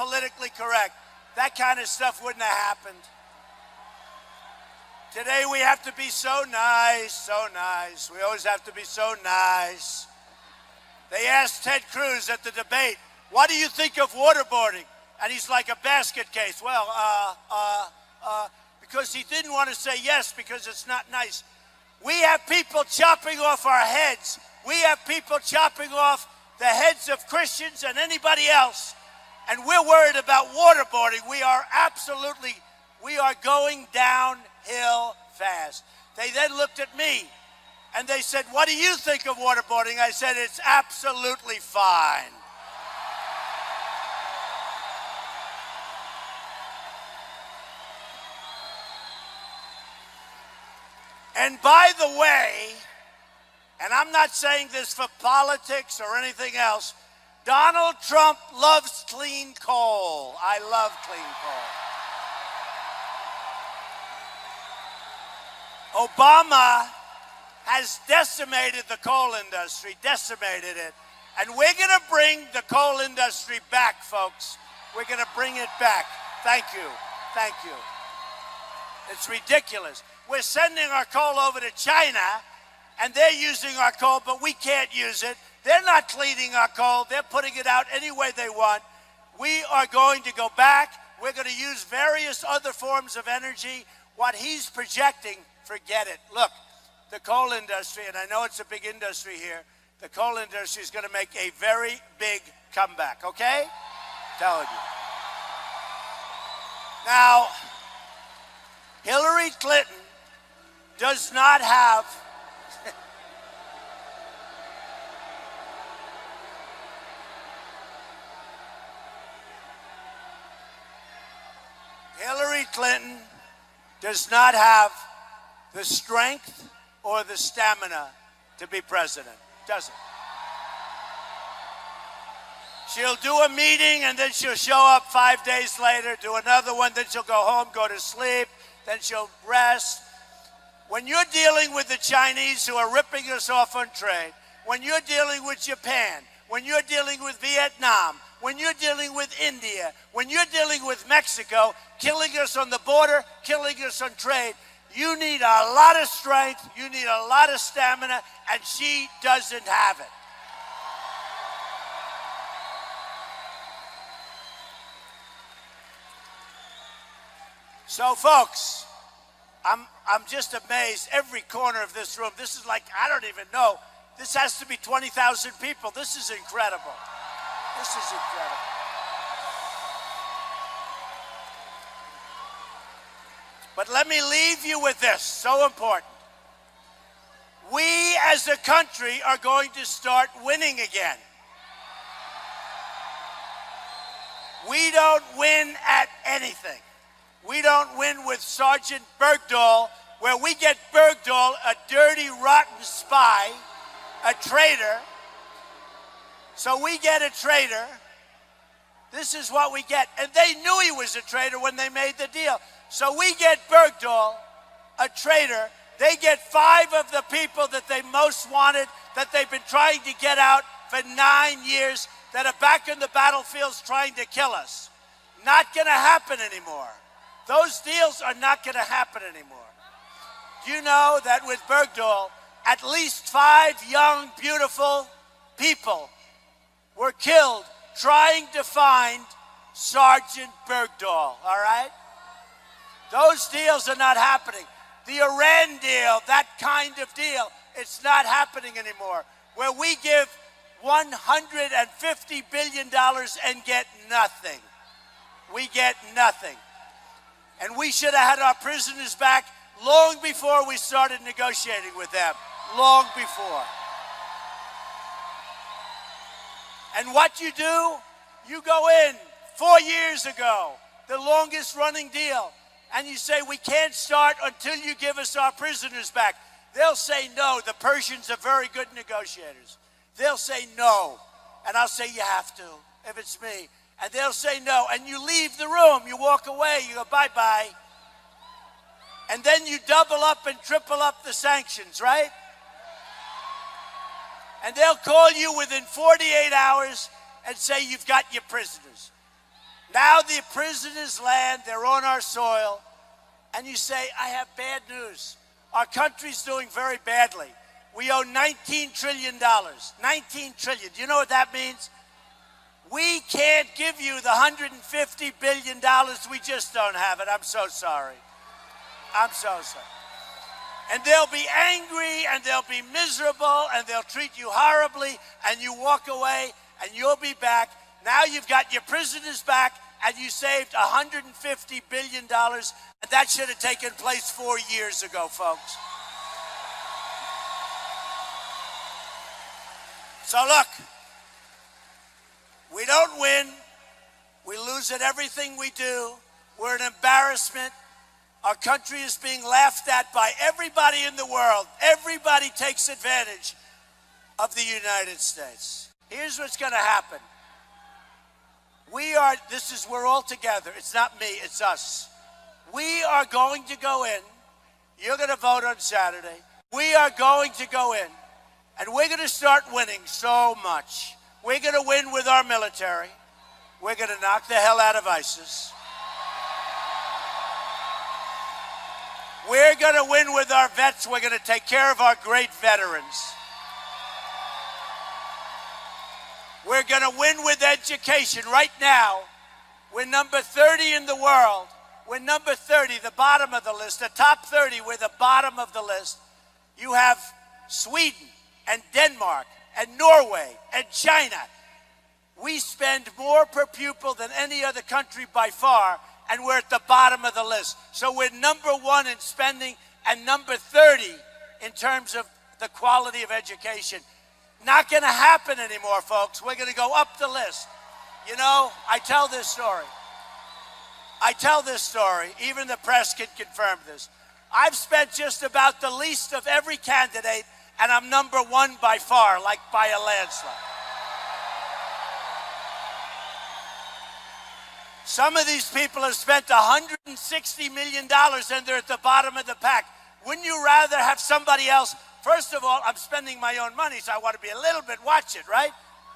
politically correct. That kind of stuff wouldn't have happened. Today we have to be so nice, so nice. We always have to be so nice. They asked Ted Cruz at the debate, what do you think of waterboarding? And he's like a basket case. Well, because he didn't want to say yes because it's not nice. We have people chopping off our heads. We have people chopping off the heads of Christians and anybody else. And we're worried about waterboarding. We are going downhill fast. They then looked at me and they said, what do you think of waterboarding? I said, it's absolutely fine. And by the way, and I'm not saying this for politics or anything else, Donald Trump loves clean coal. I love clean coal. Obama has decimated the coal industry, decimated it. And we're going to bring the coal industry back, folks. We're going to bring it back. Thank you. Thank you. It's ridiculous. We're sending our coal over to China, and they're using our coal, but we can't use it. They're not cleaning our coal. They're putting it out any way they want. We are going to go back. We're going to use various other forms of energy. What he's projecting, forget it. Look, the coal industry, and I know it's a big industry here, the coal industry is going to make a very big comeback, okay? Telling you. Now, Hillary Clinton does not have Hillary Clinton does not have the strength or the stamina to be president. Doesn't. She'll do a meeting and then she'll show up 5 days later, do another one, then she'll go home, go to sleep, then she'll rest. When you're dealing with the Chinese who are ripping us off on trade, when you're dealing with Japan, when you're dealing with Vietnam, when you're dealing with India, when you're dealing with Mexico, killing us on the border, killing us on trade, you need a lot of strength, you need a lot of stamina, and she doesn't have it. So, folks, I'm just amazed. Every corner of this room, this is like, I don't even know. This has to be 20,000 people. This is incredible. This is incredible. But let me leave you with this, so important. We as a country are going to start winning again. We don't win at anything. We don't win with Sergeant Bergdahl, where we get Bergdahl, a dirty, rotten spy, a traitor. So we get a traitor. This is what we get. And they knew he was a traitor when they made the deal. So we get Bergdahl, a traitor. They get 5 of the people that they most wanted, that they've been trying to get out for 9 years, that are back in the battlefields trying to kill us. Not going to happen anymore. Those deals are not going to happen anymore. Do you know that with Bergdahl, at least 5 young, beautiful people were killed trying to find Sergeant Bergdahl, all right? Those deals are not happening. The Iran deal, that kind of deal, it's not happening anymore, where we give $150 billion and get nothing. We get nothing. And we should have had our prisoners back long before we started negotiating with them. Long before. And what you do, you go in 4 years ago, the longest running deal, and you say, we can't start until you give us our prisoners back. They'll say no. The Persians are very good negotiators. They'll say no. And I'll say, you have to, if it's me. And they'll say no, and you leave the room, you walk away, you go bye-bye. And then you double up and triple up the sanctions, right? And they'll call you within 48 hours and say you've got your prisoners. Now the prisoners land, they're on our soil, and you say, I have bad news. Our country's doing very badly. We owe $19 trillion. $19 trillion. Do you know what that means? We can't give you the $150 billion. We just don't have it. I'm so sorry. I'm so sorry. And they'll be angry, and they'll be miserable, and they'll treat you horribly, and you walk away, and you'll be back. Now you've got your prisoners back, and you saved $150 billion, and that should have taken place 4 years ago, folks. So look, we don't win. We lose at everything we do. We're an embarrassment. Our country is being laughed at by everybody in the world. Everybody takes advantage of the United States. Here's what's going to happen. We're all together. It's not me, it's us. We are going to go in. You're going to vote on Saturday. We are going to go in, and we're going to start winning so much. We're going to win with our military. We're going to knock the hell out of ISIS. We're going to win with our vets. We're going to take care of our great veterans. We're going to win with education. Right now, we're number 30 in the world. We're number 30, the bottom of the list. The top 30, we're the bottom of the list. You have Sweden and Denmark and Norway and China. We spend more per pupil than any other country by far, and we're at the bottom of the list. So we're number 1 in spending and number 30 in terms of the quality of education. Not going to happen anymore, folks. We're going to go up the list. You know, I tell this story. Even the press can confirm this. I've spent just about the least of every candidate, and I'm number 1 by far, like by a landslide. Some of these people have spent $160 million, and they're at the bottom of the pack. Wouldn't you rather have somebody else? First of all, I'm spending my own money, so I want to be a little bit, watch it, right?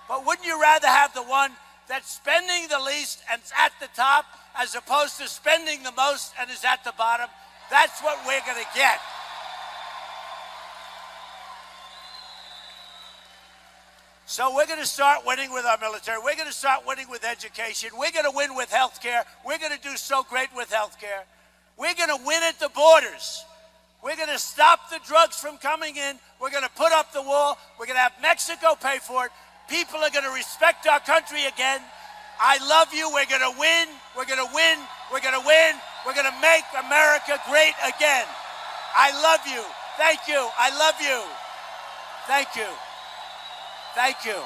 But wouldn't you rather have the one that's spending the least and is at the top, as opposed to spending the most and is at the bottom? That's what we're going to get. So we're going to start winning with our military. We're going to start winning with education. We're going to win with health care. We're going to do so great with health care. We're going to win at the borders. We're going to stop the drugs from coming in. We're going to put up the wall. We're going to have Mexico pay for it. People are going to respect our country again. I love you. We're going to win. We're going to win. We're going to win. We're going to make America great again. I love you. Thank you. I love you. Thank you. Thank you.